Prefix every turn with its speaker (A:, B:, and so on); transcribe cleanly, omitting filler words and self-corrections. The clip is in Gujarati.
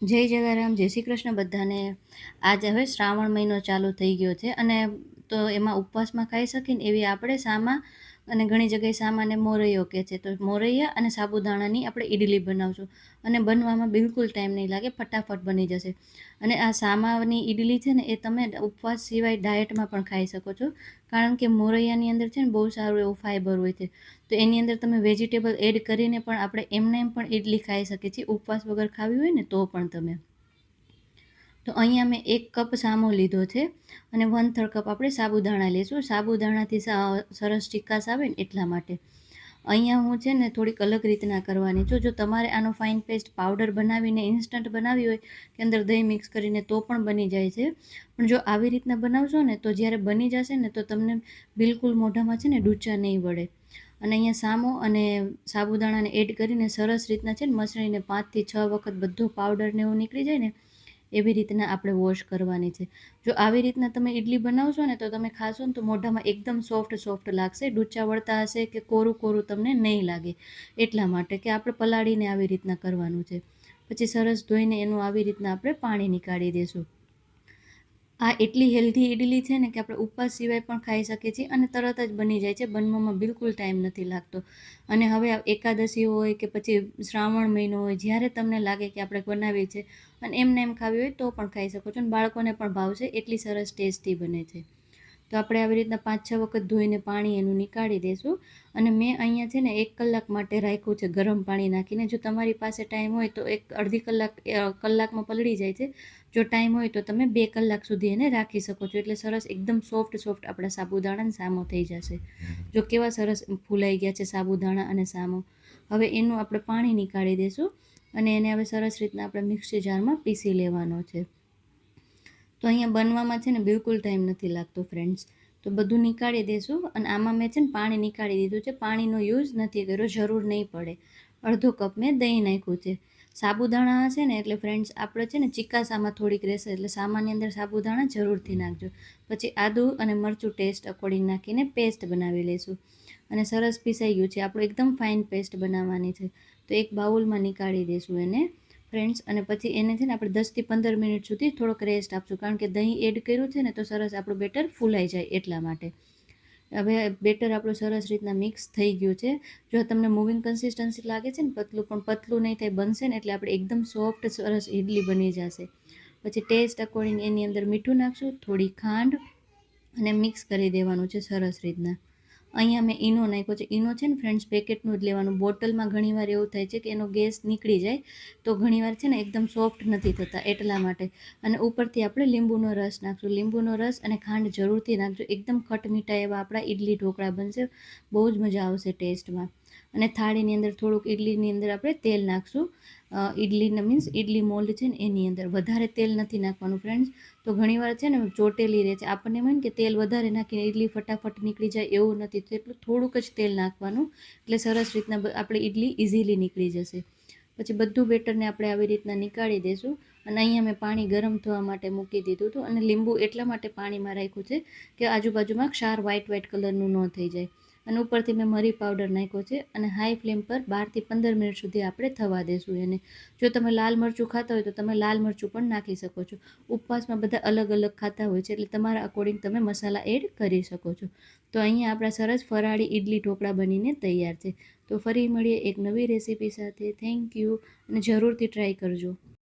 A: જય જલારામ, જય શ્રી કૃષ્ણ બધાને. આજે હવે શ્રાવણ મહિનો ચાલુ થઈ ગયો છે અને તો એમાં ઉપવાસમાં ખાઈ શકીને એવી આપણે સામા અને ઘણી જગ્યાએ સામાને મોરૈયો કહે છે. તો મોરૈયા અને સાબુદાણાની આપણે ઈડલી બનાવશું અને બનવામાં બિલકુલ ટાઈમ નહીં લાગે, ફટાફટ બની જશે. અને આ સામાની ઈડલી છે ને એ તમે ઉપવાસ સિવાય ડાયટમાં પણ ખાઈ શકો છો, કારણ કે મોરૈયાની અંદર છે ને બહુ સારું એવું ફાઇબર હોય છે. તો એની અંદર તમે વેજીટેબલ એડ કરીને પણ આપણે એમને એમ પણ ઈડલી ખાઈ શકીએ છીએ, ઉપવાસ વગર ખાવી હોય ને તો પણ તમે. તો અહીંયા મેં 1 કપ સામો લીધો છે અને 1/3 કપ આપણે સાબુદાણા લઈશું. સાબુદાણાથી સરસ ચિકાસ આવે ને એટલા માટે. અહીંયા હું છે ને થોડીક અલગ રીતના કરવાની છું. જો તમારે આનો ફાઇન પેસ્ટ પાવડર બનાવીને ઇન્સ્ટન્ટ બનાવી હોય કે અંદર દહીં મિક્સ કરીને તો પણ બની જાય છે, પણ જો આવી રીતના બનાવશો ને તો જ્યારે બની જશે ને તો તમને બિલકુલ મોઢામાં છે ને ડૂચા નહીં વળે. અને અહીંયા સામો અને સાબુદાણાને એડ કરીને સરસ રીતના છે ને મસળીને 5 થી 6 વખત બધો પાવડર ને એવું નીકળી જાય ને એવી રીતના આપણે વોશ કરવાની છે. જો આવી રીતના તમે ઈડલી બનાવશો ને તો તમે ખાશો ને તો મોઢામાં એકદમ સોફ્ટ લાગશે, ડૂચા વળતા હશે કે કોરું કોરું તમને નહીં લાગે. એટલા માટે કે આપણે પલાળીને આવી રીતના કરવાનું છે. પછી સરસ ધોઈને એનું આવી રીતના આપણે પાણી નીકાળી દઈશું. આ એટલી હેલ્ધી ઈડલી છે ને કે આપણે ઉપવાસ સિવાય પણ ખાઈ શકીએ છીએ અને તરત જ બની જાય છે, બનવામાં બિલકુલ ટાઈમ નથી લાગતો. અને હવે એકાદશી હોય કે પછી શ્રાવણ મહિનો હોય, જ્યારે તમને લાગે કે આપણે બનાવીએ છીએ અને એમને એમ ખાવી હોય તો પણ ખાઈ શકો છો અને બાળકોને પણ ભાવશે, એટલી સરસ ટેસ્ટી બને છે. તો આપણે આવી રીતના 5-6 વખત ધોઈને પાણી એનું નીકાળી દઈશું. અને મેં અહીંયા છે ને 1 કલાક માટે રાખ્યું છે ગરમ પાણી નાખીને. જો તમારી પાસે ટાઈમ હોય તો અડધી કલાકમાં પલળી જાય છે. જો ટાઈમ હોય તો તમે 2 કલાક સુધી એને રાખી શકો છો, એટલે સરસ એકદમ સોફ્ટ આપણા સાબુદાણા સામો થઈ જશે. જો કેવા સરસ ફૂલાઈ ગયા છે સાબુદાણા અને સામો. હવે એનું આપણે પાણી નીકાળી દઈશું અને એને હવે સરસ રીતના આપણે મિક્સર જારમાં પીસી લેવાનો છે. તો અહીંયા બનવામાં છે ને બિલકુલ ટાઈમ નથી લાગતો ફ્રેન્ડ્સ. તો બધું નીકાળી દઈશું અને આમાં મેં છે ને પાણી નીકાળી દીધું છે, પાણીનો યુઝ નથી કર્યો, જરૂર નહીં પડે. અડધો કપ મેં દહીં નાખ્યું છે. સાબુદાણા હશે ને એટલે ફ્રેન્ડ્સ આપણે છે ને ચિકાસામાં થોડીક રહેશે, એટલે સામાન્ય અંદર સાબુદાણા જરૂરથી નાખજો. પછી આદું અને મરચું ટેસ્ટ અકોર્ડિંગ નાખીને પેસ્ટ બનાવી લઈશું. અને સરસ પીસાઈ ગયું છે, આપણે એકદમ ફાઇન પેસ્ટ બનાવવાની છે. તો એક બાઉલમાં નીકાળી દઈશું એને ફ્રેન્ડ્સ. અને પછી એને છે ને આપણે 10થી 15 મિનિટ સુધી થોડોક રેસ્ટ આપશું, કારણ કે દહીં એડ કર્યું છે ને તો સરસ આપણું બેટર ફૂલાઈ જાય એટલા માટે. હવે બેટર આપણું સરસ રીતના મિક્સ થઈ ગયું છે. જો તમને મૂવિંગ કન્સિસ્ટન્સી લાગે છે ને પતલું, પણ પતલું નહીં થાય, બનશે ને એટલે આપણે એકદમ સોફ્ટ સરસ ઇડલી બની જશે. પછી ટેસ્ટ અકોર્ડિંગ એની અંદર મીઠું નાખશું, થોડી ખાંડ અને મિક્સ કરી દેવાનું છે સરસ રીતના. અહીંયા મેં ઈનો નાખ્યો છે. ઈનો છે ને ફ્રેન્ડ્સ પેકેટનું જ લેવાનું. બોટલમાં ઘણીવાર એવું થાય છે કે એનો ગેસ નીકળી જાય, તો ઘણીવાર છે ને એકદમ સોફ્ટ નથી થતા, એટલા માટે. અને ઉપરથી આપણે લીંબુનો રસ નાખશું. લીંબુનો રસ અને ખાંડ જરૂરથી નાખજો. એકદમ ખટમીઠા એવા આપણા ઇડલી ઢોકળા બનશે, બહુ જ મજા આવશે ટેસ્ટમાં. અને થાળીની અંદર થોડુંક ઇડલીની અંદર આપણે તેલ નાખશું. ઇડલીને મીન્સ ઇડલી મોલ્ડ છે ને એની અંદર વધારે તેલ નથી નાખવાનું ફ્રેન્ડ્સ. તો ઘણીવાર છે ને ચોટેલી રહે છે, આપણને એમ કે તેલ વધારે નાખીને ઇડલી ફટાફટ નીકળી જાય, એવું નથી. તો એટલું થોડુંક જ તેલ નાખવાનું, એટલે સરસ રીતના આપણી ઇડલી ઇઝીલી નીકળી જશે. પછી બધું બેટરને આપણે આવી રીતના નીકાળી દઈશું. અને અહીંયા મેં પાણી ગરમ થવા માટે મૂકી દીધું હતું. અને લીંબુ એટલા માટે પાણીમાં રાખ્યું છે કે આજુબાજુમાં ક્ષાર વ્હાઇટ કલરનું ન થઈ જાય. અને ઉપરથી મેં મરી પાવડર નાખ્યો છે. અને હાઈ ફ્લેમ પર 12થી 15 મિનિટ સુધી આપણે થવા દેશું એને. જો તમે લાલ મરચું ખાતા હોય તો તમે લાલ મરચું પણ નાખી શકો છો. ઉપવાસમાં બધા અલગ ખાતા હોય છે, એટલે તમારા અકોર્ડિંગ તમે મસાલા એડ કરી શકો છો. તો અહીંયા આપણા સરસ ફરાળી ઇડલી ઢોકળા બનીને તૈયાર છે. તો ફરી મળીએ એક નવી રેસીપી સાથે. થેન્ક યુ અને જરૂરથી ટ્રાય કરજો.